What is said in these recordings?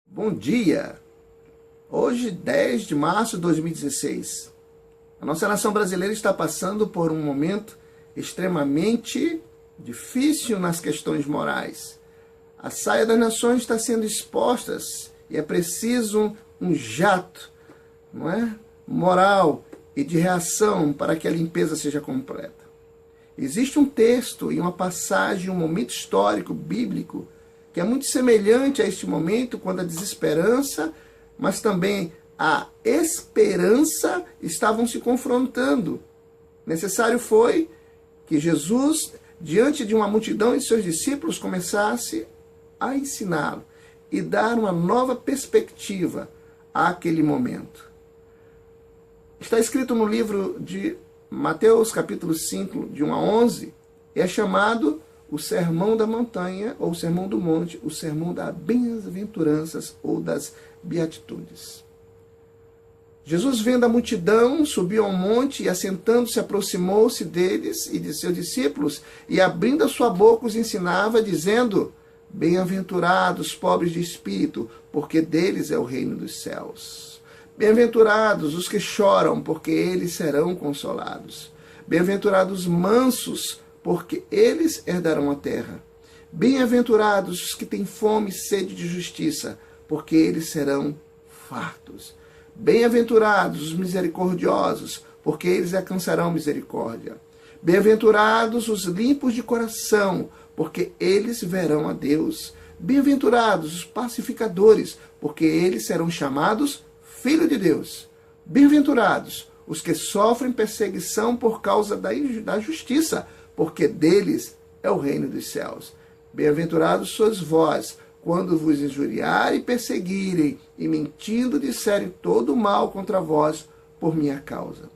Bom dia! Hoje, 10 de março de 2016. A nossa nação brasileira está passando por um momento extremamente difícil nas questões morais. A saia das nações está sendo exposta e é preciso um jato, não é? Moral e de reação para que a limpeza seja completa. Existe um texto e uma passagem, um momento histórico bíblico que é muito semelhante a este momento, quando a desesperança, mas também a esperança estavam se confrontando. Necessário foi que Jesus, diante de uma multidão de seus discípulos, começasse a ensiná-lo e dar uma nova perspectiva àquele momento. Está escrito no livro de Mateus, capítulo 5, de 1 a 11, e é chamado o Sermão da Montanha, ou o Sermão do Monte, o Sermão das Bem-aventuranças, ou das Beatitudes. Jesus, vendo a multidão, subiu ao monte e, assentando-se, aproximou-se deles e de seus discípulos, e, abrindo a sua boca, os ensinava, dizendo: Bem-aventurados, pobres de espírito, porque deles é o reino dos céus. Bem-aventurados os que choram, porque eles serão consolados. Bem-aventurados mansos, porque eles herdarão a terra. Bem-aventurados os que têm fome e sede de justiça, porque eles serão fartos. Bem-aventurados os misericordiosos, porque eles alcançarão misericórdia. Bem-aventurados os limpos de coração, porque eles verão a Deus. Bem-aventurados os pacificadores, porque eles serão chamados filhos de Deus. Bem-aventurados os que sofrem perseguição por causa da justiça, porque deles é o reino dos céus. Bem-aventurados sois vós, quando vos injuriarem e perseguirem, e mentindo disserem todo o mal contra vós por minha causa.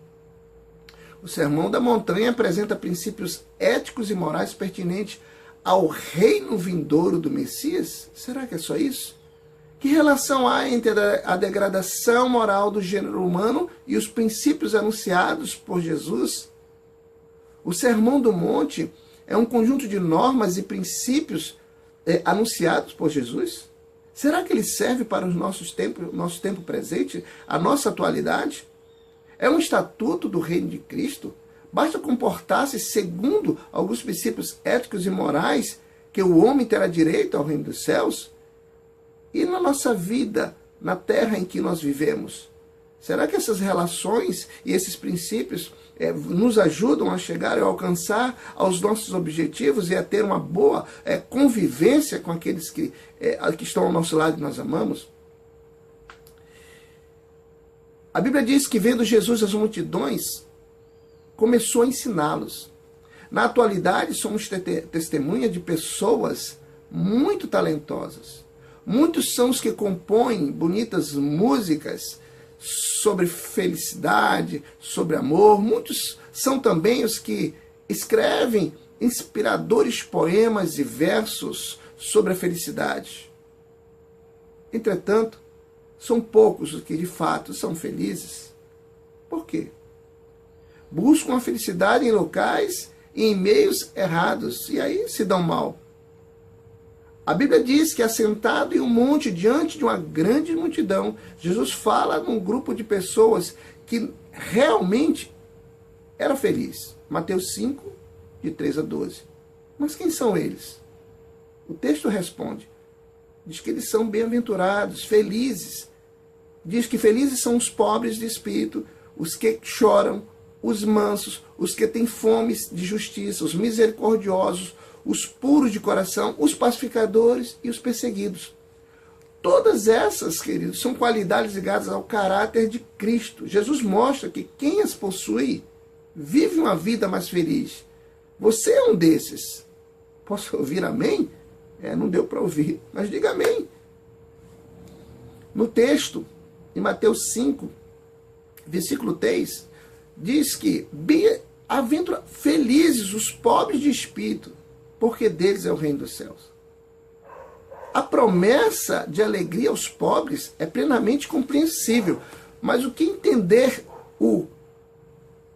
O Sermão da Montanha apresenta princípios éticos e morais pertinentes ao reino vindouro do Messias? Será que é só isso? Que relação há entre a degradação moral do gênero humano e os princípios anunciados por Jesus? O Sermão do Monte é um conjunto de normas e princípios anunciados por Jesus? Será que ele serve para o nosso tempo presente, a nossa atualidade? É um estatuto do reino de Cristo? Basta comportar-se segundo alguns princípios éticos e morais que o homem terá direito ao reino dos céus? E na nossa vida, na terra em que nós vivemos? Será que essas relações e esses princípios nos ajudam a chegar e alcançar aos nossos objetivos e a ter uma boa convivência com aqueles que estão ao nosso lado e nós amamos? A Bíblia diz que, vendo Jesus as multidões, começou a ensiná-los. Na atualidade, somos testemunha de pessoas muito talentosas. Muitos são os que compõem bonitas músicas sobre felicidade, sobre amor. Muitos são também os que escrevem inspiradores poemas e versos sobre a felicidade. Entretanto, são poucos os que de fato são felizes. Por quê? Buscam a felicidade em locais e em meios errados, e aí se dão mal. A Bíblia diz que, assentado em um monte diante de uma grande multidão, Jesus fala num grupo de pessoas que realmente era feliz. Mateus 5, de 3 a 12. Mas quem são eles? O texto responde. Diz que eles são bem-aventurados, felizes. Diz que felizes são os pobres de espírito, os que choram, os mansos, os que têm fome de justiça, os misericordiosos, os puros de coração, os pacificadores e os perseguidos. Todas essas, queridos, são qualidades ligadas ao caráter de Cristo. Jesus mostra que quem as possui vive uma vida mais feliz. Você é um desses. Posso ouvir amém? Não deu para ouvir, mas diga amém. No texto, em Mateus 5, versículo 3, diz que felizes os pobres de espírito, porque deles é o reino dos céus. A promessa de alegria aos pobres é plenamente compreensível, mas o que entender o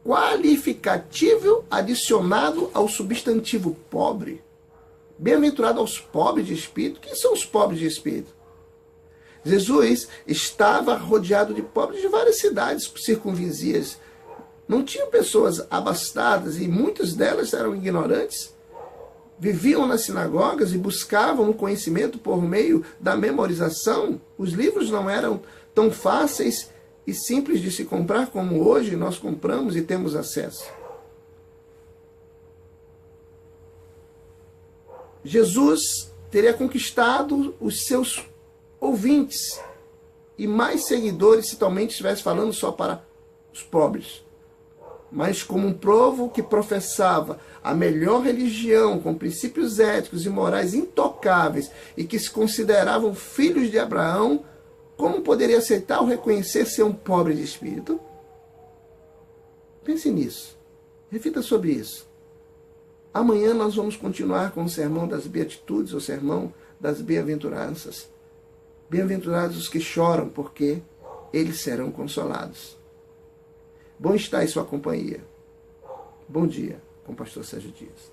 qualificativo adicionado ao substantivo pobre? Bem-aventurado aos pobres de espírito. Quem são os pobres de espírito? Jesus estava rodeado de pobres de várias cidades circunvizinhas. Não tinham pessoas abastadas e muitas delas eram ignorantes. Viviam nas sinagogas e buscavam o conhecimento por meio da memorização. Os livros não eram tão fáceis e simples de se comprar como hoje nós compramos e temos acesso. Jesus teria conquistado os seus ouvintes e mais seguidores se talvez estivesse falando só para os pobres. Mas como um povo que professava a melhor religião, com princípios éticos e morais intocáveis e que se consideravam filhos de Abraão, como poderia aceitar ou reconhecer ser um pobre de espírito? Pense nisso. Reflita sobre isso. Amanhã nós vamos continuar com o sermão das Beatitudes, o sermão das Bem-aventuranças. Bem-aventurados os que choram, porque eles serão consolados. Bom estar em sua companhia. Bom dia, com o pastor Sérgio Dias.